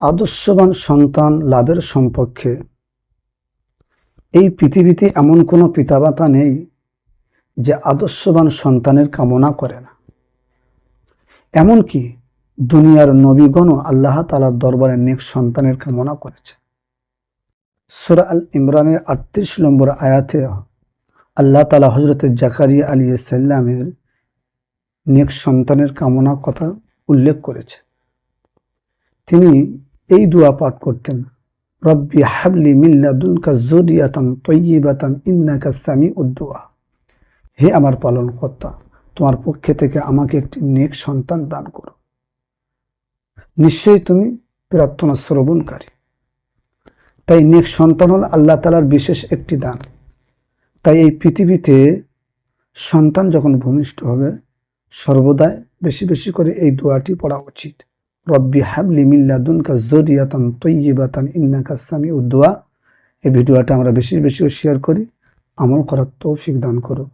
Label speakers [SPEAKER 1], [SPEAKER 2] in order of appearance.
[SPEAKER 1] আদর্শবান সন্তান লাভের সম্পর্কে এই পৃথিবীতে এমন কোনো পিতামাতা নেই যে আদর্শবান সন্তানের কামনা করে না। এমনকি দুনিয়ার নবীগণও আল্লাহ তাআলার দরবারে নেক সন্তানের কামনা করেছে। সূরা আল ইমরানের ৩৮ নম্বর আয়াতে আল্লাহ তাআলা হযরত জাকারিয়া আলাইহিস সালামের নেক সন্তানের কামনা কথা উল্লেখ করেছে। তিনি এই দোয়া পাঠ করতেন, রব্বি হাবলি মিন লাদুনকা যুররিয়াতান তাইয়্যিবাতান ইন্নাকা সামিউদ দুআ। হে আমার পালনকর্তা, তোমার পক্ষ থেকে আমাকে একটি নেক সন্তান দান করো, নিশ্চয়ই তুমি প্রার্থনা শ্রবণকারী। তাই নেক সন্তান হল আল্লাহ তাআলার বিশেষ একটি দান। তাই এই পৃথিবীতে সন্তান যখন ভূমিষ্ঠ হবে সর্বদাই বেশি বেশি করে এই দোয়াটি পড়া উচিত, রব্বি হাবলি মিন লাদুনকা যুররিয়াতান তাইয়্যিবাতান ইন্নাকা সামিউদ দুআ। এই ভিডিওটা আমরা বেশি বেশি শেয়ার করি, আমল করার তৌফিক দান করুক।